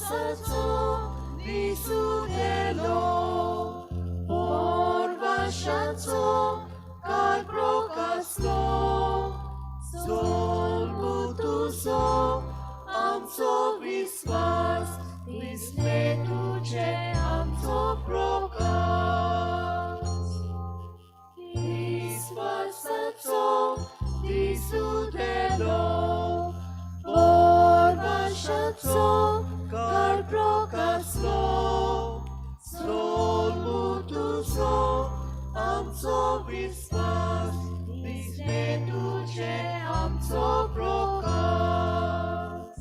विश्वासाचो दिसुदेलो पोरवाशाचो काल प्रकाशलो सोलबू तुजो आमचो विश्वास दिसले तुझे आमचो प्रकाश विश्वासाचो दिसुदेलो पोरवाशाचो काल प्रकाशलो सोलबू तुजो आमचो विश्वास दिसले तुझे आमचो प्रकाश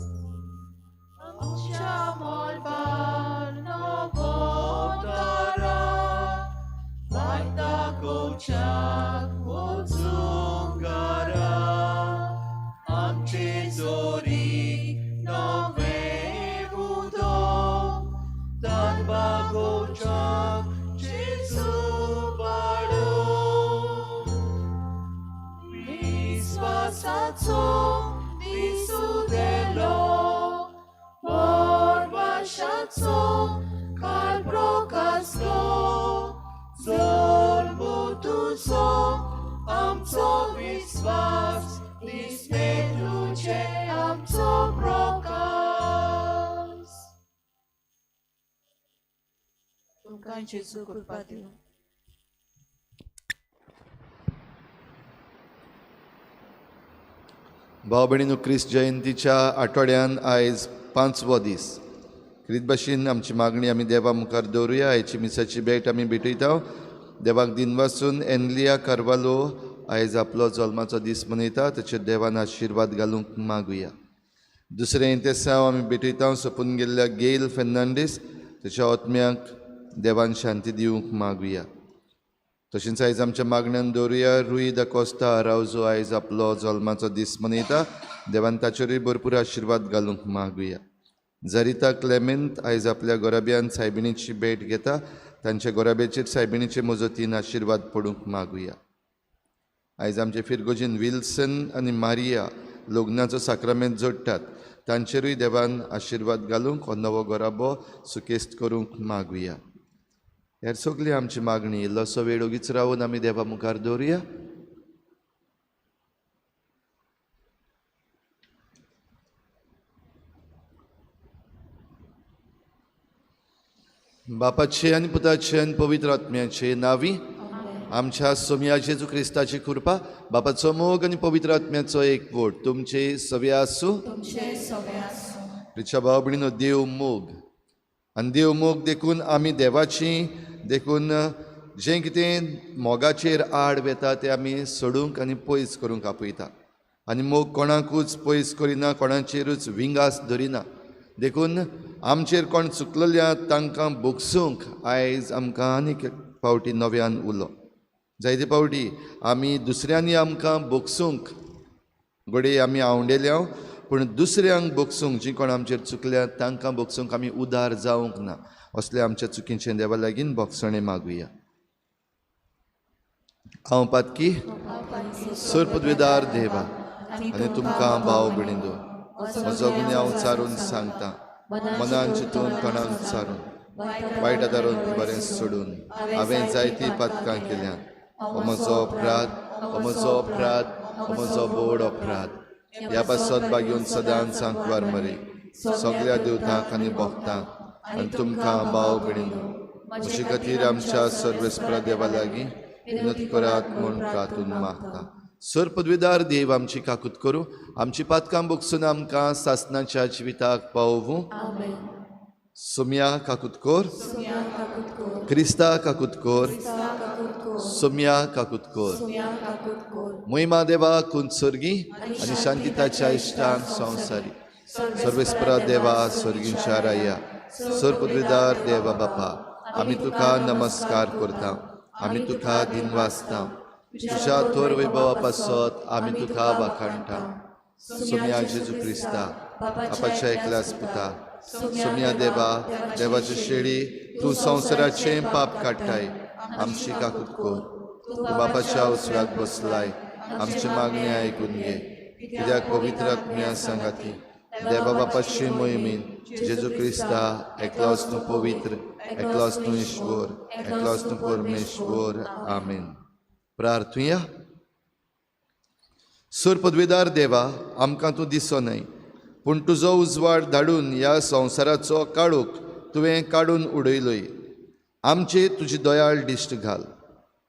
आमच्या मोलबार नवोतारा वायता गोचाक वचूंगारा आमचे जोरी नवे उदक तानबा गोचाक जेजू बाळो विश्वासाचो दिसुदेलो पोरवाशाचो काल प्रकाशलो सोलबू तुजो आमचो विश्वास दिसले तुझे आमचो प्रकाश तुमकां जेजू कृपा दिवं भाव भयणीनो क्रिस्त जयंतीच्या आठवड्यान आयज 5वो दीस क्रिस्त भाशेन आमची मागणी आमी देवा मुखार दवरुया. आयची मिसाची भेट आमी भेटयता. देवाक दिनवासून एनलिया कार्वालो आयज आपलो जल्माचो दीस मनयता. ताचेर देवान आशिर्वाद घालूंक मागुया. दुसरें इंतेसांव आमी भेटयता सोंपून गेल्ल्या गेल फेर्नांडीस ताच्या आत्म्याक देवान शांती दिवंक मागुया. तशेंच आयज आमच्या मागण्यान दवरुया रुई दा कोस्ता आरावजो आयज आपलो जल्माचो दीस मनयता. देवान ताचेरूय भरपूर आशिर्वाद घालूंक मागुया. जरिता क्लेमेंट आयज आपल्या गोराब्यान सायबिणीची भेट घेता. तांच्या गोराब्याचेर सायबिणीचे मजतीन आशिर्वाद पडूंक मागुया. आयज आमचे फिरगोजीन विल्सन आनी मारिया लग्नाचो साक्रामेंत जोडटात. तांचेरूय देवान आशिर्वाद घालूंक हो नवो गोराबो सुकेस्त करूंक मागुया. ह्यार सगळी आमची मागणी इल्लोसो वेळ ओगीच रावन आमी देवा मुखार दवरुया. बापाचे आनी पुताचे आनी पवित्र आत्म्याचे नांवी आमच्या सोम्या जेजू क्रिस्ताची कृपा बापाचो मोग आनी पवित्र आत्म्याचो एकवट तुमचे सवे आसूं. रिचा भाव भयणीनो देव मोग आनी देव मोग देखून आमी देवाची देखून जें कितें मोगाचेर आड वेता तें आमी सोडूंक आनी पयस करूंक आपयता. आनी मोग कोणाकूच पयस करिना, कोणाचेरूच विंगास धरिना. देखून आमचेर कोण चुकलेल्या तांकां बोगसूंक आयज आमकां आनीक फावटी नव्यान उलो. जायते फावटी आमी दुसऱ्यांनी आमकां बोगसूंक घडये आमी आवंडेल्या पूण दुसऱ्यांक बोगसूंक जीं कोण आमचेर चुकल्या तांकां बोगसूंक आमी उदार जावंक ना. असले आमच्या चुकीचें देवा लागीं बोगसणें मागुया. हांव पातकी सुरपदवेदार देवा आनी तुमकां भाव भयणीनो म्हजो गुन्यांव चारून सांगता. मनान चिंतून कोणाक चारून वायट आदारून बरें सोडून हांवें जायतीं पातकां केल्यात. हो म्हजो अपराध, हो म्हजो अपराध, हो म्हजो बोड अपराध. ह्या पासत बागेवन सदांच सांकवार मरे सगळ्या देवतांक आनी भक्तांक आनी तुमकां भाव भयणीनो म्हजे खातीर आमच्या सर्वेस्परा देवा लागीं विनंती करात म्हूण प्रार्थून मागता. सर पदवीदार देव आमची काकूत करूं. आमची पातकां बोगसून आमकां सासणाच्या जिविताक पावूं. सोम्या काकूत कोर, क्रिस्ता काकूत कोर, सोम्या काकूत कोर. महिमा देवा कुंचोर्गी आनी शांती ताच्या इश्टांक संवसारी सर्वेस्परा देवा स्वर्गींच्या राया सर पदवीदार देवा बापा आमी तुका नमस्कार करता. आमी तुका दिनवासता. तुझ्या थोर वैभवा पासत आमी तुका वाखाणटा. सोम्या जेजू क्रिस्ता बापाच्या एकल्याच पुता सोम्या देवा देवाची शेळी तूं संवसाराचें पाप काडटाय. आमची काकूत कोर. तूं बापाच्या उसव्याक बसलाय. आमची मागणी आयकून घे. कित्याक पवित्र आत्म्या सांगाती देवा बापाची मोहिमेन जेजू क्रिस्ता एकलोच न्हू पवित्र एकलोच न्हू ईश्वर एकलोच न्हू परमेश्वर आमेन. प्रार्थुया. सूर पदवीदार देवा, आमकां तूं दिसो न्हय, पूण तुजो उजवाड धाडून ह्या संवसाराचो काळोख तुवें काडून उडयलोय. आमचे तुजी दयाळ दिश्ट घाल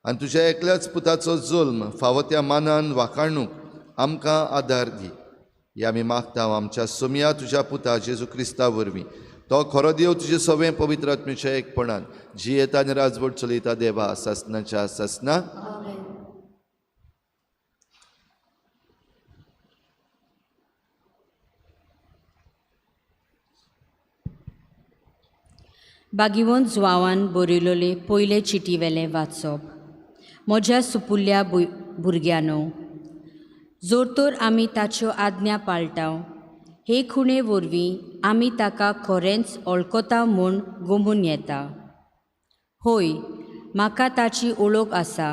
आनी तुज्या एकल्याच पुताचो जुल्म फावो त्या मानान वाखाणूक आमकां आदार दी. हे आमी मागता आमच्या सोम्या तुज्या पुता जेजू क्रिस्ता वरवीं. तो खरो देव तुजे सगळें पवित्र आत्म्याच्या एकपणान जियेता आनी राजवट चलयता देवा सासनाच्या सासना. बागिवंत जुआवान बरयलोले पयले चिटीवेलें वाचप. म्हज्या सुपुल्ल्या भुरग्यानो, जोर तर आमी ताच्यो आज्ञा पाळटाव, हे खुणे वरवीं आमी ताका खरेंच वळखता म्हूण गमून येता. होय, म्हाका ताची ओळख आसा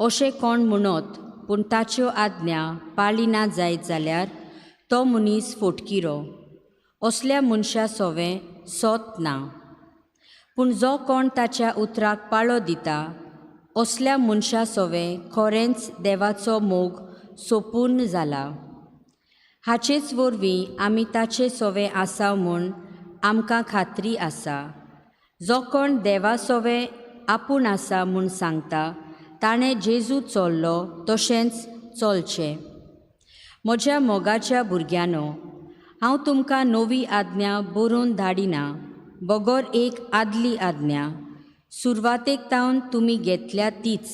अशें कोण म्हणत, पूण ताच्यो आज्ञा पाळिना जायत जाल्यार तो मनीस फोटकिरो. असल्या मनशा सोवें सोत ना. पूण जो कोण ताच्या उतराक पाळो दिता, असल्या मनशा सोवें खरेंच देवाचो मोग सोपून जाला. हाचेच वरवीं आमी ताचे सोवें आसा म्हूण आमकां खात्री आसा. जो कोण देवा सोवें आपूण आसा म्हूण सांगता, ताणें जेजू चल्लो तशेंच चलचें. म्हज्या मोगाच्या भुरग्यानो, हांव तुमकां नवी आज्ञा बरोवन धाडिना, बगोर एक आदली आज्ञा. सुरवातेक तावन तुमी घेतल्या तीच.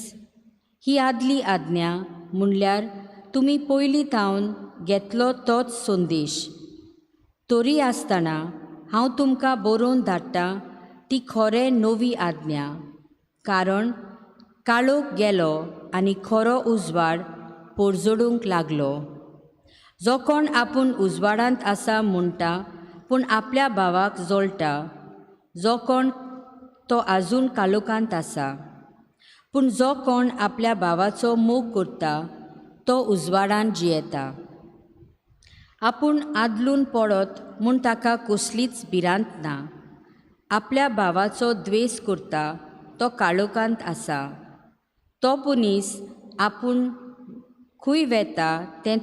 ही आदली आज्ञा म्हणल्यार तुमी पयलीं तावन घेतलो तोच संदेश. तरी आसतना हांव तुमकां बरोवन धाडटा ती खरें नवी आज्ञा. कारण काळोख गेलो आनी खरो उजवाड परजडूंक लागलो. जो कोण आपूण उजवाडांत आसा म्हणटा पूण आपल्या भावाक जळटा, जो कोण तो आजून काळोखांत आसा. पूण जो कोण आपल्या भावाचो मोग करता तो उजवाडांत जियेता. आपूण आदलून पडत म्हूण ताका कसलीच भिरांत ना. आपल्या भावाचो द्वेस करता तो काळोखांत आसा. तो मनीस आपूण खंय वेता तें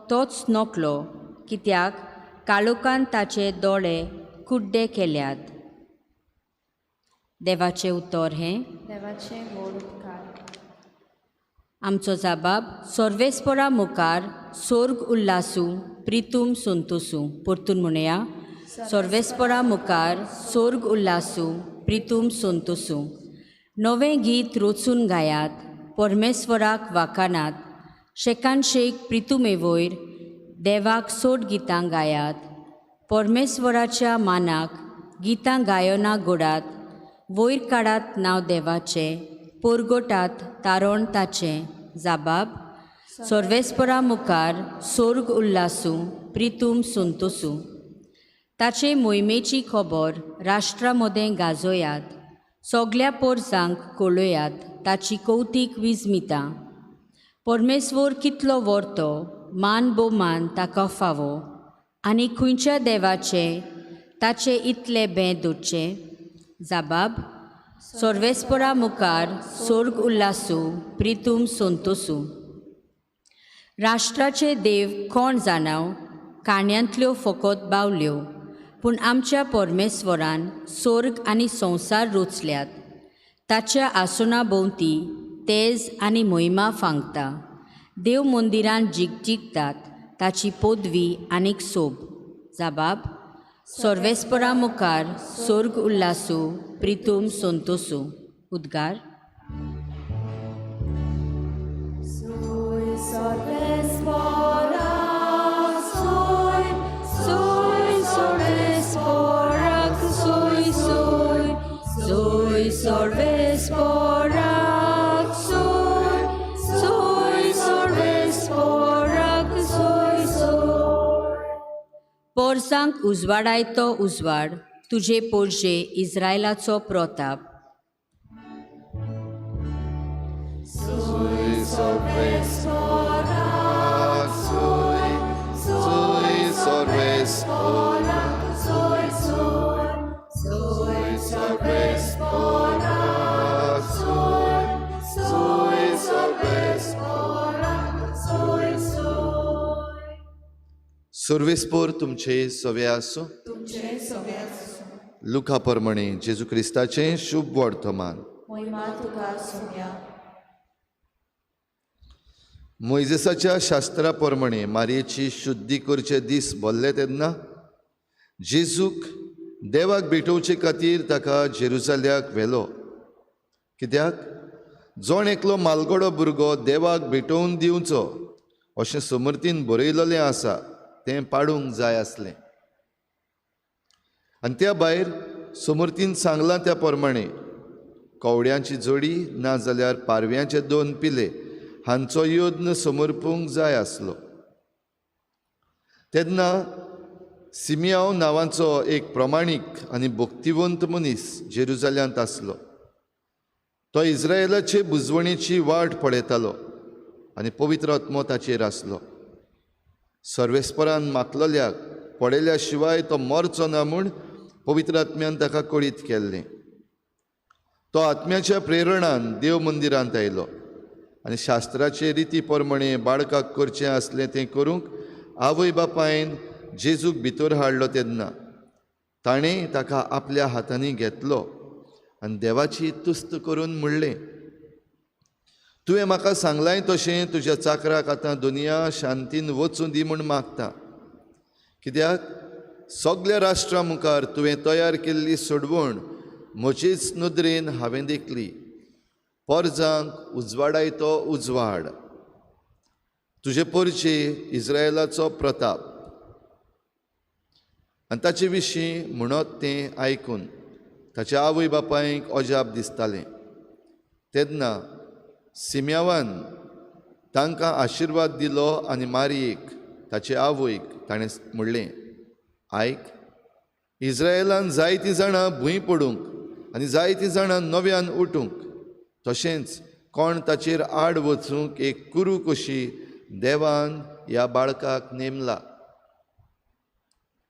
तोच नकलो, कित्याक काळोखांत ताचे दोळे कुड्डे केल्यात. देवाचें उतर हें. देवाचें व्हड उपकार. आमचो जाबाब सर्वेस्परा मुखार सोर्ग उल्लासू प्रितूम संतोसू. परतून म्हणया, सर्वेस्परा मुखार सोर्ग उल्लासू प्रितूम संतोसू. नवें गीत रोचून गायात, परमेश्वराक वाखानात. शेकान शेक प्रितुमे वयर देवाक सोड गितां गायात. परमेश्वराच्या मानाक गितां गायना गोडात. वयर काडात नांव देवाचें, पोरगोटात तारण ताचें. जाबाब सर्वेस्परा मुखार सोर्ग उल्लासू प्रितूम संतोसू. ताचे मोहिमेची खबर राष्ट्रा मदें गाजोयात. सगल्या पोरसांक कळयात ताची कौतीक विजमिता. परमेश्वर कितलो व्हरतो, मान भोवमान ताका फावो. आनी खंयच्या देवाचें ताचे इतले बें दोचे. जाबाब सर्वेस्परा मुखार सोर्ग उल्लासू प्रितूम संतोसू. राष्ट्राचे देव कोण जाणाव, काण्यांतल्यो फकत बावल्यो. पूण आमच्या परमेश्वरान सोर्ग आनी संवसार रचल्यात. ताच्या आसना भोंवती तेज आनी महिमा फांगता. देव मंदिरान जिगजिगतात, ताची पदवी आनीक सोब. जाबाब सर्वेस्परा मुखार सोर्ग उल्लासू प्रितूम संतोसू. उद्गार. पोरसांक उजवाडायतो उजवाड, तुजे पोरजे इस्रायलाचो प्रताप. Soy, सर्वेस्पोर तुमचे सवे आसूं. तुमचे सवे आसूं. लुका प्रमाणे जेजू क्रिस्ताचें शुभ वर्तमान. महिमा तुका सोम्या. मोइजेसाच्या शास्त्रा प्रमाणे मारयेची शुद्धी करचे दीस भरले तेन्ना जेजूक देवाक भेटोवचे खातीर ताका जेरुसाल्याक व्हेलो. कित्याक जोण एकलो मालगडो भुरगो देवाक भेटोवन दिवचो अशें समर्थीन बरयलोलें आसा तें पाडूंक जाय आसलें. आनी त्या भायर समर्थीन सांगलां त्या प्रमाणे कवड्यांची जोडी ना जाल्यार पारव्याचे 2 पिले हांचो यत्न समर्पूंक जाय आसलो. तेन्ना सिमियांव नांवाचो एक प्रमाणीक आनी भक्तिवंत मनीस जेरुसाल्यांत आसलो. तो इस्रायेलाचे बुजवणेची वाट पळयतालो आनी पवित्र आत्मो ताचेर आसलो. सर्वेस्परान मागलोल्याक पळयल्या शिवाय तो मरचो ना म्हूण पवित्र आत्म्यान ताका कळीत केल्लें. तो आत्म्याच्या प्रेरणान देव मंदिरांत आयलो आनी शास्त्राचे रिती प्रमाणे बाळकाक करचें आसलें तें करूंक आवय बापायन जेजूक भितर हाडलो तेन्ना ताणें ताका आपल्या हातांनी घेतलो आनी देवाची तुस्त करून म्हणलें, तुवें म्हाका सांगलाय तशें तुज्या चाकराक आतां दुनिया शांतीन वचूं दी म्हूण मागता. कित्याक सगल्या राष्ट्रां मुखार तुवें तयार केल्ली सोडवण म्हजेच नदरेन हांवें देखली. परजांक उजवाडायतो उजवाड, तुजे परचे इस्रायेलाचो प्रताप. आनी ताचे विशीं म्हणत तें आयकून ताच्या आवय बापायक अजाप दिसतालें. तेन्ना सिम्यावान तांकां आशिर्वाद दिलो आनी मारयेक ताचे आवयक ताणें म्हणलें, आयक, इस्रायेलान जायतीं जाणां भूंय पडूंक आनी जायतीं जाणां नव्यान उठूंक, तशेंच कोण ताचेर आड वचूंक एक कुरू कशी देवान ह्या बाळकाक नेमला.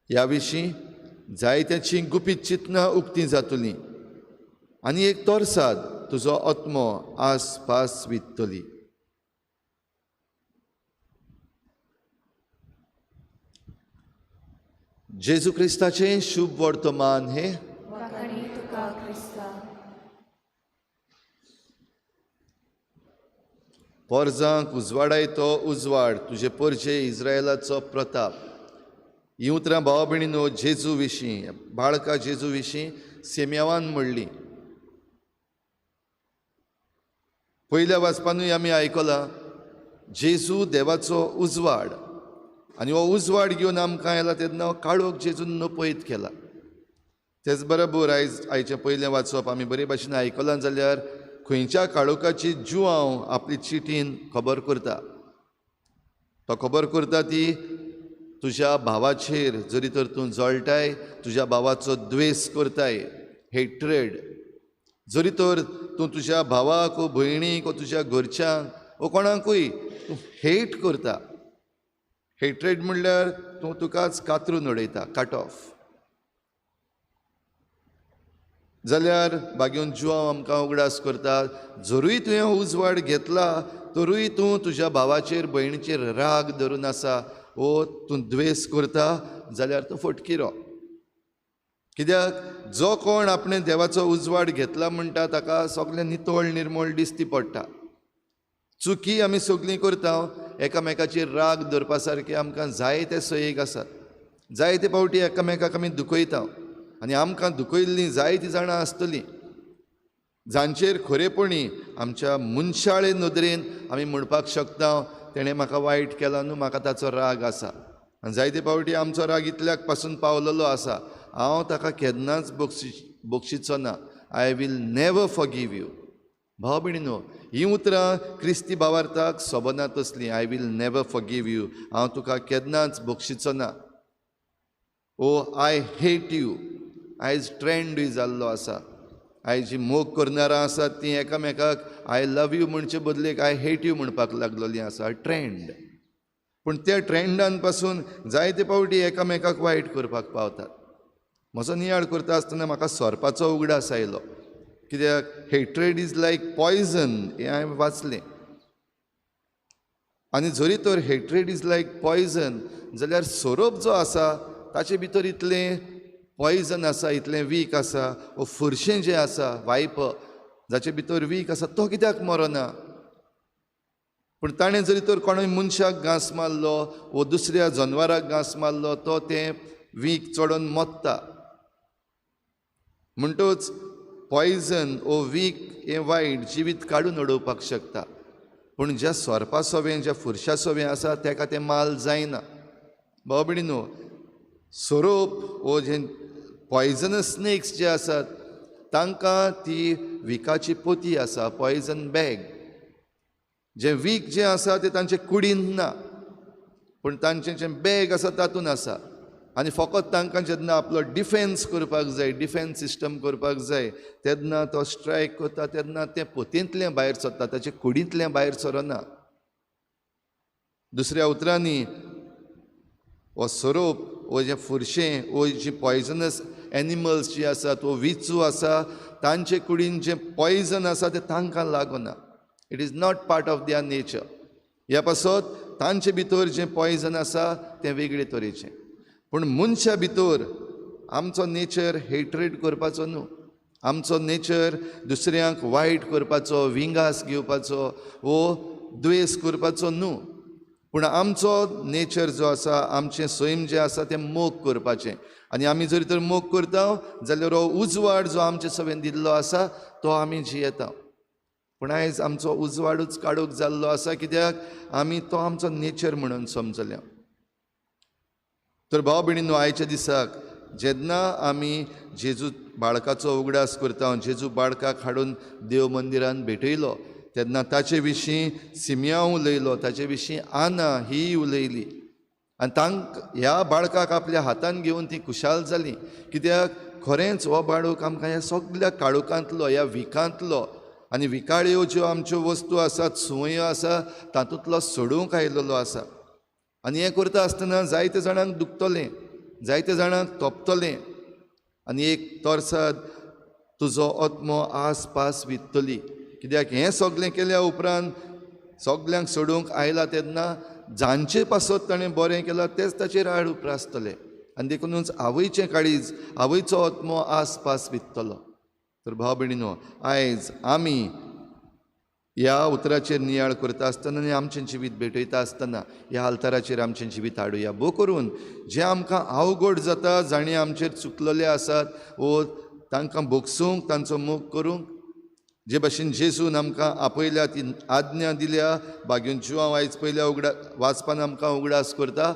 ह्या विशीं जायत्याची गुपीत चिंतना उक्तीं जातलीं आनी एक तोरसाद तुजो आत्मो आसपास वित्तली. जेजू क्रिस्ताचें शुभ वर्तमान हे. वाखाणी तुका क्रिस्ता. परजांक उजवाडायतो उजवाड, तुजे परचे इस्रायेलाचो प्रताप. ही उतरां भावा भयणीनो जेजू विशीं, बाळका जेजू विशीं सेम्यावान म्हणली. पयल्या वाचपानूय आमी आयकलां जेजू देवाचो उजवाड आनी हो उजवाड घेवन आमकां येला तेन्ना काळोख जेजून नपयत केला. तेच बरोबर आयचें पयलें वाचप आमी बरे भाशेन आयकलां जाल्यार खंयच्या काळोखाची जुवांव आपली चिटीन खबर करता. तो खबर करता ती तुज्या भावाचेर जरी तर तूं जळटाय, तुज्या भावाचो द्वेस करताय, हेट्रेड, जरी तर तूं तुज्या भावाक वा भयणीक वा तुज्या घरच्यांक वा कोणाकूय तूं हेट करता. हेट्रेड म्हणल्यार तूं तुकाच कातरून उडयता, कट ऑफ. जाल्यार बागेवन जुवांव आमकां उगडास करता, जरूय तुवें उजवाड घेतला तरूय तूं तुज्या भावाचेर भयणीचेर राग धरून आसा वो तूं द्वेस करता जाल्यार तूं फटकिरो. कित्याक जो कोण आपणें देवाचो उजवाड घेतला म्हणटा ताका सगळें नितळ निर्मळ दिसती पडटा. चुकी आमी सगळीं करता, एकामेकाचेर राग धरपा सारके आमकां जायते सयेक आसात. जायते फावटी एकामेकाक आमी दुखयता आनी आमकां दुखयल्लीं जायतीं जाणां आसतलीं जांचेर खरेपणी आमच्या मनशाळे नदरेन आमी म्हणपाक शकता तेणें म्हाका वायट केलां न्हू, म्हाका ताचो राग आसा. आनी जायते फावटी आमचो राग इतल्याक पासून पावलेलो आसा, हांव ताका केन्नाच बक्षिचो ना. I will never forgive you. भाव भयणीनो, हीं उतरां क्रिस्ती भावार्थाक सोबना तसलीं. I will never forgive you, हांव तुका केन्नाच बक्षिचो ना. ओ आय हेट यू आयज ट्रेंडूय जाल्लो आसा. आयज जी मोग करनारां आसात तीं एकामेकाक आय लव यू म्हणचे बदलेक आय हेट यू म्हणपाक लागलोलीं आसा. ट्रेंड. पूण त्या ट्रेंडान पासून जायते फावटी एकामेकाक वायट करपाक पावतात. म्हजो नियाळ करता आसतना म्हाका सोरपाचो उगडास आयलो. कित्याक हेट्रेड इज लायक पॉयजन हें हांवें वाचलें. आनी जरी तर हेट्रेड इज लायक पॉयजन जाल्यार सोरोप जो आसा ताचे भितर इतलें पॉयजन आसा, इतलें वीक आसा, वो फुरशें जें आसा वायप जाचे भितर वीक आसा तो कित्याक मरना. पूण ताणें जरी तर कोणूय मनशाक घांस मारलो वो दुसऱ्या जनवाराक घांस मारलो तो तें वीक चडोवन मोत्ता. म्हणटूच पॉयजन ओ वीक हें वायट जिवीत काडून उडोवपाक शकता. पूण ज्या सोरपा सोवें ज्या फुरशा सोवें आसा तेका तें माल जायना. भाव भयणीनो, सोरोप वो जे पॉयजनस स्नेक्स जे आसात तांकां ती विकाची पोती आसा, पॉयजन बॅग. जे वीक जे आसा ते तांचे कुडीन ना, पूण तांचें जें बॅग आसा तातूंत आसा. आनी फकत तांकां जेन्ना आपलो डिफेन्स करपाक जाय, डिफेन्स सिस्टम करपाक जाय, तेन्ना तो स्ट्रायक करता तेन्ना तें पोतयेंतलें भायर सरता, ताचे कुडींतलें भायर सरना. दुसऱ्या उतरांनी हो सोरोप वो जें फुरशें वो जी पॉयजनस एनिमल्स जी आसात वो विचू आसा तांचे कुडीन जें पॉयजन आसा तें तांकां लागना. It is not part of their nature. ह्या पासत तांचे भितर जें पॉयजन आसा तें वेगळे तरेचें. पूण मनशा भितर आमचो नेचर हेट्रेड करपाचो न्हू. आमचो नेचर दुसऱ्यांक वायट करपाचो, विंगास घेवपाचो वो द्वेस करपाचो न्हू. पूण आमचो नेचर जो आसा, आमचें सैम जें आसा तें मोग करपाचें. आनी आमी जरी तर मोग करता जाल्यार हो उजवाड जो आमचे सवेन दिल्लो आसा तो आमी जियेता. पूण आयज आमचो उजवाडूच काडूंक जाल्लो आसा कित्याक आमी तो आमचो नेचर म्हणून समजल्या. तर भाव भयणीनो, आयच्या दिसाक जेन्ना आमी जेजू बाळकाचो उगडास करता, जेजू बाळकाक हाडून देव मंदिरान भेटयलो तेन्ना ताचे विशीं सिमियांव उलयलो, ताचे विशीं आना ही उलयली. आनी ह्या बाळकाक आपल्या हातान घेवन ती खुशाल जाली. कित्याक खरेंच हो बाळूक आमकां ह्या सगळ्या काळोखांतलो, ह्या विकांतलो आनी विकाळ्यो ज्यो आमच्यो वस्तू आसात, सुवयो आसा तातूंतलो सोडूंक आयिल्लो आसा. आनी हें करता आसतना जायते जाणांक दुखतलें, जायते जाणांक तोपतलें. आनी एक तोर्साद तुजो आत्मो आसपास वित्तली. कित्याक हें सगळें केल्या उपरांत सगल्यांक सोडूंक आयला तेन्ना जांचे पासत ताणें बरें केलां तेच ताचेर आड उपरासतले. आनी देखूनच आवयचें काळीज, आवयचो आत्मो आसपास वित्तलो. तर भाव भयणीनो, आयज आमी ह्या उतराचेर नियाळ करता आसतना आनी आमचें जिवीत भेटयता आसतना ह्या आल्ताराचेर आमचें जिवीत हाडुया. भोव करून जें आमकां अवघड जाता, जाणीं आमचेर चुकलेले आसात वो तांकां भोगसूंक, तांचो मोग करूंक, जे भाशेन जेजून आमकां आपयल्या, ती आज्ञा दिल्या, बागेन जिवांव आयज पयल्या वाचपान आमकां उगडास करता,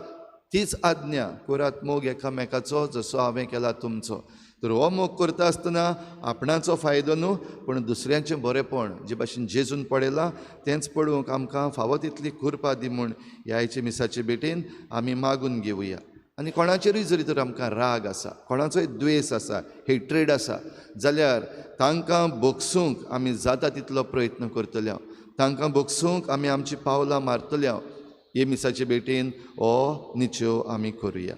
तीच आज्ञा करात मोग एकामेकाचो जसो हांवें केला तुमचो. तर हो मोग करता आसतना आपणाचो फायदो न्हू, पूण दुसऱ्यांचें बरेंपण जे भाशेन जेजून पळयलां तेंच पळोवंक आमकां फावो तितली कृपा दी म्हूण ह्या आयचे मिसाचे भेटेन आमी मागून घेवया. आनी कोणाचेरूय जरी तर आमकां राग आसा, कोणाचोय द्वेस आसा, हेट्रेड आसा जाल्यार तांकां भोगसूंक आमी जाता तितलो प्रयत्न करतले. तांकां भोगसूंक आमी आमची पावलां मारतले. हे मिसाचे भेटेन हो निच्यो आमी करुया.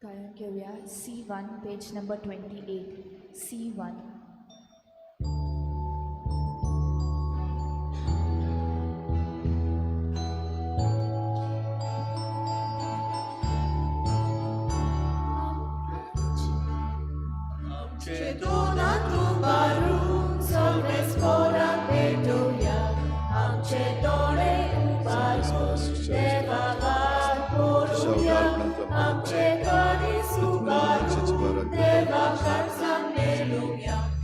गायन घेऊया C1 page number 28. C1. Amche donat ubarum solves fora petuia. Amche dole ubarum devavar poruia. Amche kadis ubarum devavar samneluia.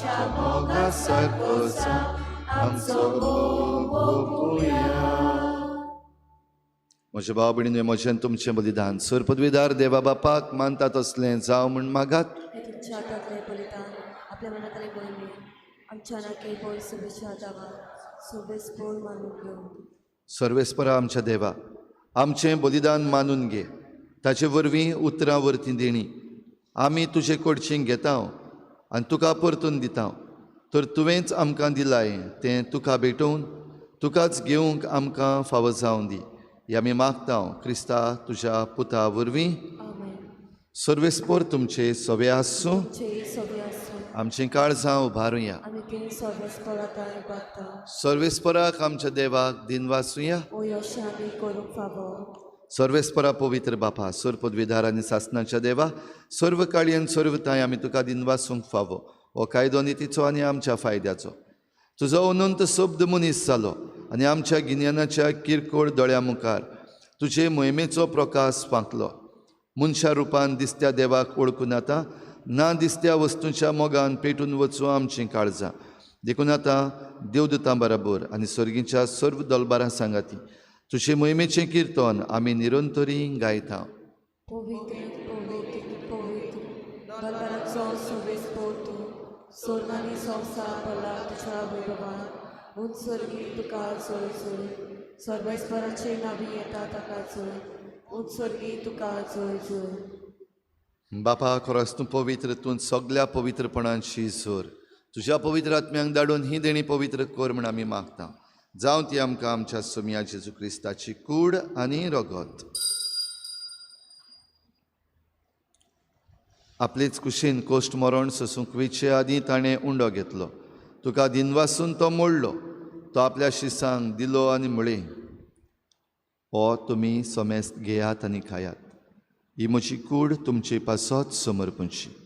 आमच्या मोगा सारकोचा आमचो भोग भोगुया. म्हज्या भाव भयणीनो, म्हजें तुमचें बलिदान सर पदवीदार देवा बापाक मानता तसलें जावं म्हूण मागात. हे तुमच्या हातांतलें बलिदान आपल्या मनांतले बोलले आमच्या नाके बोल शुभेच्छा दावा शुभेच बोल मानून घेऊन. सर्वेस्परा आमच्या देवा, आमचें बलिदान मानून घे. ताचे वरवीं उतरां वर्ती देणी आमी तुजे कडचीं घेता आनी तुका परतून दिता. तर तुवेंच आमकां दिलाय तें तुका भेटोवन तुकाच घेवंक आमकां फावो जावं दी. हें आमी मागता क्रिस्ता तुज्या पुता वरवीं. आमेन. सर्वेस्पर तुमचे सवे आसूं. चे सगळे आसूं आमचें काळजां उबारुया. आमी तीन सर्वेस पळताय बागता. सर्वेस्पराक आमच्या देवाक दिन वाचुया. ओ यश आमी करूंक फावो. सर्वेस्परा पवित्र बापा, सर पदवीदार आनी सासणाच्या देवा, सर्व काळी आनी सर्वताय आमी तुका दिन वाचूंक फावो. हो कायदो नितीचो आनी आमच्या फायद्याचो. तुजो अनंत शब्द मनीस जालो आनी आमच्या गिन्यानाच्या किरकोळ दोळ्या मुखार तुजे मोहिमेचो प्रकाश पांकलो. मनशा रुपान दिसत्या देवाक वळखून आतां ना दिसत्या वस्तूंच्या मोगान पेटून वचूं आमचीं काळजां. देखून आतां देवदूतां बरोबर आनी सर्गीच्या सर्व दलबारां सांगाती तुजे मोहिमेचें किर्तन आमी निरंतरी गायता. पवित्र पवित्र पवित्र दरबाराचो सवेस पोवतो सोर्गांनी संवसार पडला तुज्या वैभवान. उत्सर्गी तुका चोय चोय सर्वेस्पराचे नावी येता ताका चोय. उत्सर्गी तुका चोय चोय. बापा, खरोच तूं पवित्र, तूं सगल्या पवित्रपणांची जोर. तुज्या पवित्र आत्म्यांक धाडून ही देणी पवित्र कर म्हण आमी मागता. जावं ती आमकां आमच्या सोमिया जेजू क्रिस्ताची कूड आनी रगत. आपलेच कुशीन कोश्ट मरण सोसूंक वेचे आदीं ताणें उंडो घेतलो. तुका दिनवासून तो मोडलो. तो आपल्या शिसांक दिलो आनी म्हळें, हो तुमी सोमेस्त घेयात आनी खायात. ही म्हजी कूड तुमचे पासत समर्पणची.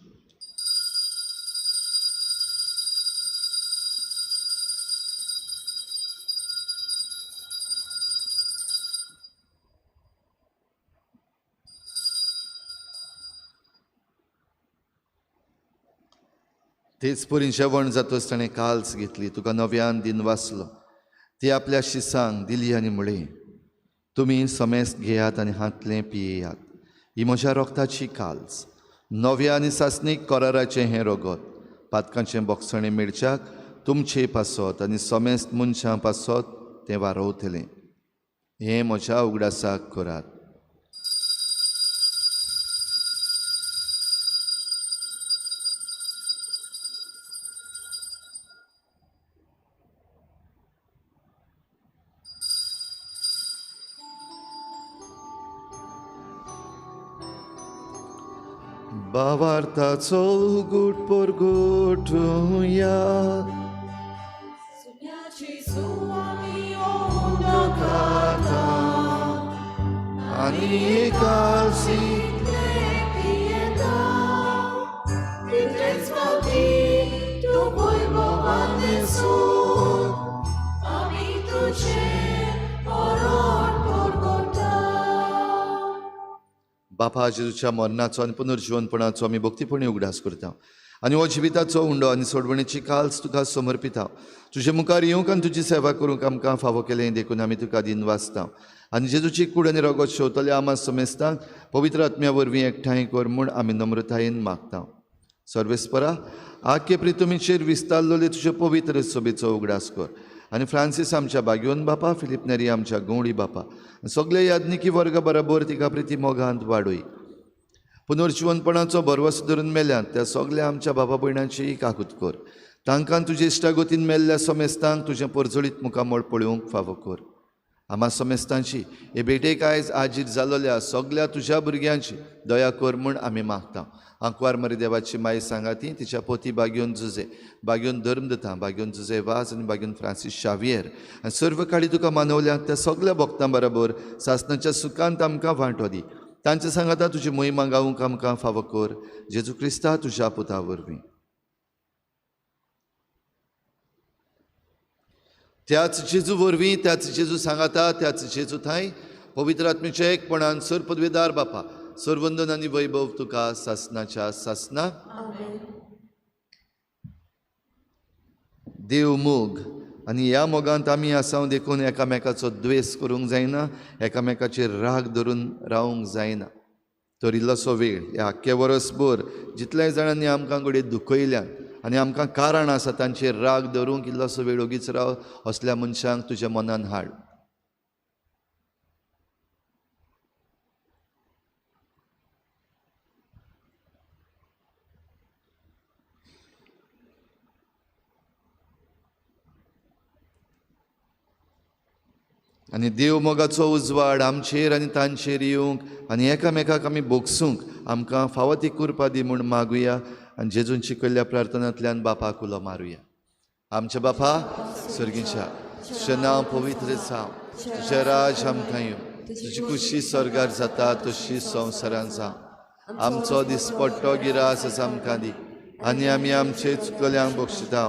तेच परी जेवण जातच ताणें काल्स घेतली. तुका नव्यान दिन वाचलो. ती आपल्या शिसांक दिली आनी म्हळें, तुमी समेस्त घेयात आनी हातलें पियेयात. ही म्हज्या रोगताची काल्स, नव्या आनी सासणीक कराराचें हें रगत. पातकांचें बोगसणें मेळच्याक तुमचे पासत आनी समेस्त मनशां पासत तें वारवतलें. हें म्हज्या उगडासाक करात. भावार्थाचो उगूट परगोटुया. सुन्याची सुवामी ओंडो खाता आनी एकासी पियेता. तितलेच फावटी तूं वैभवान नेसून आमी तुजें मरण परगोटा. बापा जेजूच्या मरणाचो आनी पुनर्जीवनपणाचो आमी भक्तीपणी उगडास करता. आनी हो जिविताचो उंडो आनी सोडवणेची काल्स तुका समर्पिता. तुजे मुखार येवंक आनी तुजी सेवा करूंक आमकां फावो केलें देखून आमी तुका दिन वाचता. आनी जेजूची कूड आनी रगत शेवतले आमा समेस्तांक पवित्र आत्म्या वरवीं एकठांय कर म्हूण आमी नम्रतायेन मागता. सर्वेस्परा, आख्खे प्रितुमीचेर विस्तारलोले तुजे पवित्र सभेचो उगडास कर. आनी फ्रांसीस आमच्या बागयोन बापा, फिलीप नेरी आमच्या गवळी बापा, सगळे याज्ञिकी वर्ग बरोबर तिका प्रिती मोगांत वाडोय. पुनर्जीवनपणाचो भरवस धरून मेल्यांत त्या सगळ्या आमच्या बाबा भयणांची काकूत कर. तांकां तुजे इश्टागतीन मेल्ल्या समेस्तांक तुजें परजळीत मुखामळ पळोवंक फावो कर. आमा समेस्तांची हे भेटेक आयज आजीर जालोल्या सगळ्या तुज्या भुरग्यांची दया कर म्हूण आमी मागता. आंकवार मरी देवाची माय सांगाती, तिच्या पोती बागयोन जुजे, बागयोन धर्मदत्ता, बागयोन जुजे वाज आनी बागयोन फ्रांसीस शावियर आनी सर्व काळी तुका मानवल्या त्या सगळ्या भक्तां बरोबर सासणाच्या सुखांत आमकां वांटो दी. तांचे सांगाता तुजी मोहिमा गावूंक आमकां फावो कर. जेजू क्रिस्ता तुज्या पुता वरवीं. त्याच जेजू वरवीं, त्याच जेजू सांगाता, त्याच जेजू थंय पवित्र आत्मेच्या एकपणान सर पदवेदार बापा, सर्वंदन आनी वैभव तुका सासणाच्या सासणाक. आमेन. देव मोग आनी ह्या मोगांत आमी आसांव देखून एकामेकाचो द्वेस करूंक जायना, एकामेकाचेर राग धरून रावूंक जायना. तर इल्लोसो वेळ ह्या आख्खे वर्सभर जितल्याय जाणांनी आमकां घडये दुखयल्यात आनी आमकां कारण आसा तांचेर राग धरूंक इल्लोसो वेळ ओगीच राव. असल्या मनशांक तुज्या मनान हाड. आनी देव मोगाचो उजवाड आमचेर आनी तांचेर येवंक आनी एकामेकाक आमी भोगसूंक आमकां फावो ती कृपा दी म्हूण मागुया आनी जेजून शिकयल्ल्या प्रार्थनांतल्यान बापाक उलो मारुया. आमच्या बापा सर्गीच्या, तुजें नांव पवित्र जावं, तुजें राज आमकां येवं, तुजी खुशी स्वर्गार जाता तशी संवसारांत जावं. आमचो दिसपट्टो गिरास आसा आमकां दी आनी आमी आमचे चुकल्यांक बक्षिता,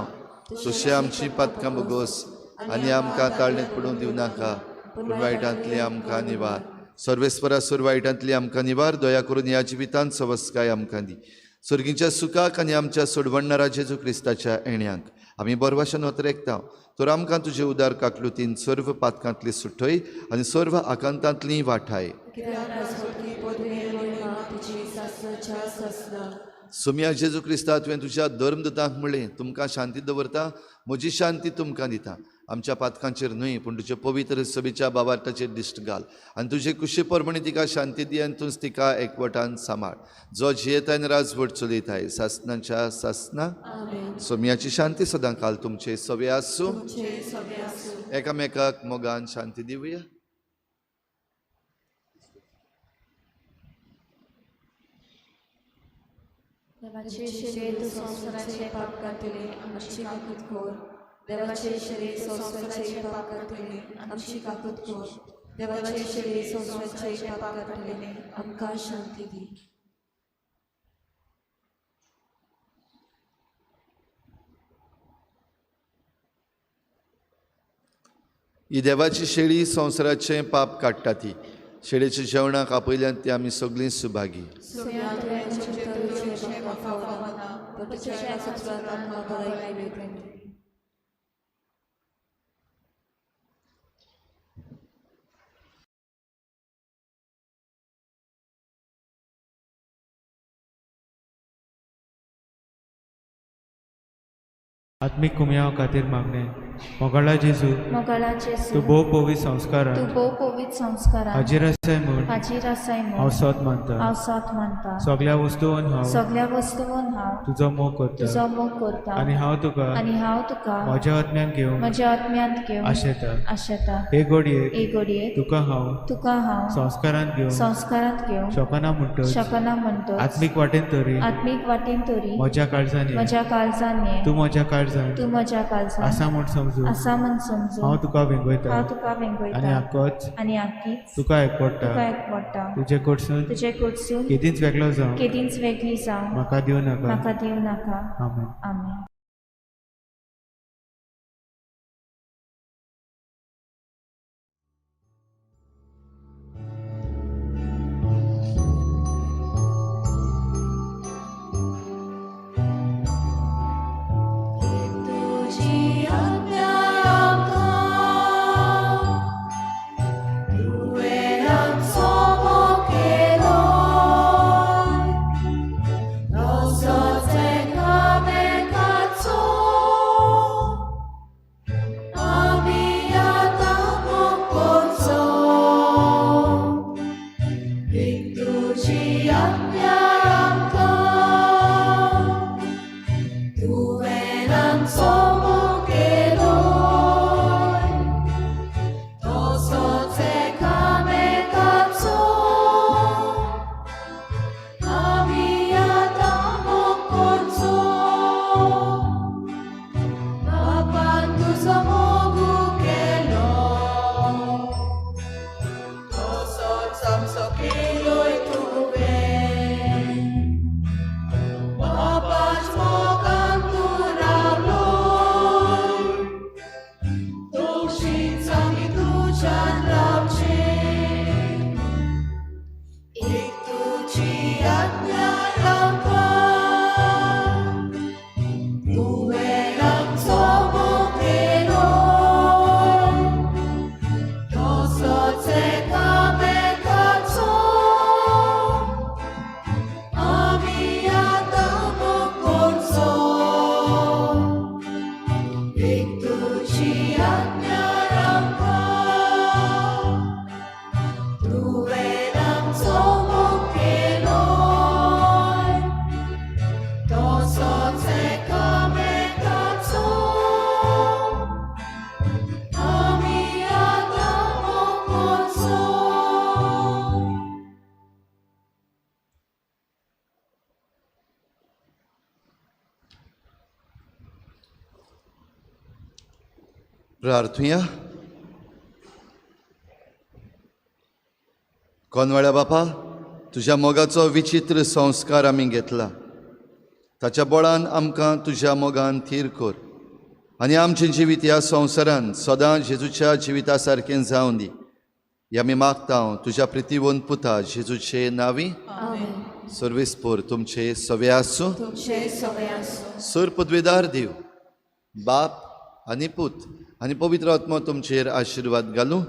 तशें आमची पातकां भोगोस आनी आमकां ताळणेंत पडूंक दिवं नाका, पूण वायटांतली आमकां निवार. सर्वेस्परासूर वायटांतली आमकां निवार. दया करून ह्या जिवितांत सवस्काय आमकां दी. सर्गीच्या सुखाक आनी आमच्या सोडवणणारा जेजू क्रिस्ताच्या येण्याक आमी बरवाशेन वतरेकता. तर आमकां तुजे उदार काकलुतीन सर्व पातकांतली सुटय आनी सर्व आकांतांतली वाठाय. सोम्या जेजू क्रिस्ता तुवें तुज्या धर्मदूतांक म्हणलें, तुमकां शांती दवरता, म्हजी शांती तुमकां दिता. आमच्या पातकांचेर न्हय पूण तुजे पवित्र सभेच्या बाबार्ताचेर दिश्ट घाल आनी तुजे कुशी परमणी तिका शांती दी आनी तूंच तिका एकवटान सांबाळ. जो जियेता आनी राजवट चलयताय सासनाच्या सासना. सोम्याची शांती सदां काल तुमचे सवे आसूं. एकामेकाक मोगान शांती दिवया. देवाचे शरीर तू संसाराचे पाप करतले आमची काकूत खोर. देवाचे शरीर संसाराचे पाप करतले आमची काकूत खोर. देवाचे शरीर संसाराचे पाप करतले आमकां शांती दी. ही देवाची शेळी संवसाराचें पाप काडटा ती. शेळेच्या जेवणाक आपयल्यान ती आमी सगळीं सुभागी. आत्मीक कुमयाव खातीर मागणे. मोगाळा जेजू, मोगाळा तूं जेजू, भोव पवित्र संस्कारान तू भोव पवित्र संस्कारान हाजीर आसाय म्हूण हाजीर आसाय हांव म्हूण सोत मानता. हांव साथ मानता. सगळ्या वस्तूंवन हांव सगळ्या वस्तूंवन हांव तुजो मोग करता तुजो मोग करता आनी हांव तुका आनी हांव तुका म्हज्या आत्म्यान घेवंक म्हज्या आत्म्यांत घेवन आशेता. आशेता. हे घडयेक एक घडयेक तुका हांव संस्कारांत घेवन शकना म्हणटच शकना म्हणटच आत्मीक वाटेन तरी आत्मीक वाटेन तरी म्हज्या काळजान ये. म्हज्या काळजान ये. तूं म्हज्या काळजान तूं म्हज्या काळजान आसा म्हूण समजून आसा म्हूण समजून हांव तुका वेंगयता हांव तुका आनी वेंगयता आक्कोच आनी आख्खीच तुका एकवडटा. तुका एकवडटा. तुजे कडसून तुजे कडसून केदींच वेगळो जावं केदींच वेगळी जावं म्हाका दिवं नाका. म्हाका दिवं नाका. आमेन. आमेन. Tuwe ang somo प्रार्थुया. कोनवाळ्या बापा, तुज्या मोगाचो विचित्र संस्कार आमी घेतला. ताच्या बळान आमकां तुज्या मोगान थीर कर आनी आमचें जिवीत ह्या संवसारांत सदां जेजूच्या जिविता सारकें जावं दी. हे आमी मागता तुज्या प्रितीवंत पुता जेजूचे नांवी. सर्वेस्पोर तुमचे सवे आसूं. सर पदवेदार देव, बाप आनी पूत आनी पवित्र आत्मा तुमचेर आशिर्वाद घालूं.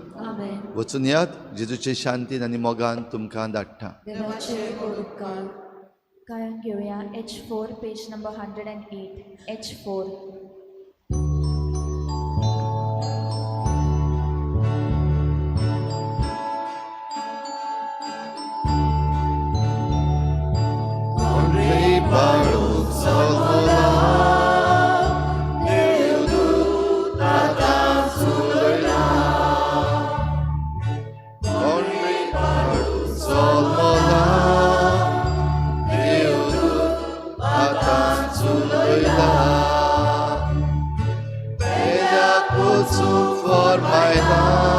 वचून यात, जेजूचे शांतीन आनी मोगान तुमकां धाडटा. गायन घेऊया H4 page number 108 H4. For my love,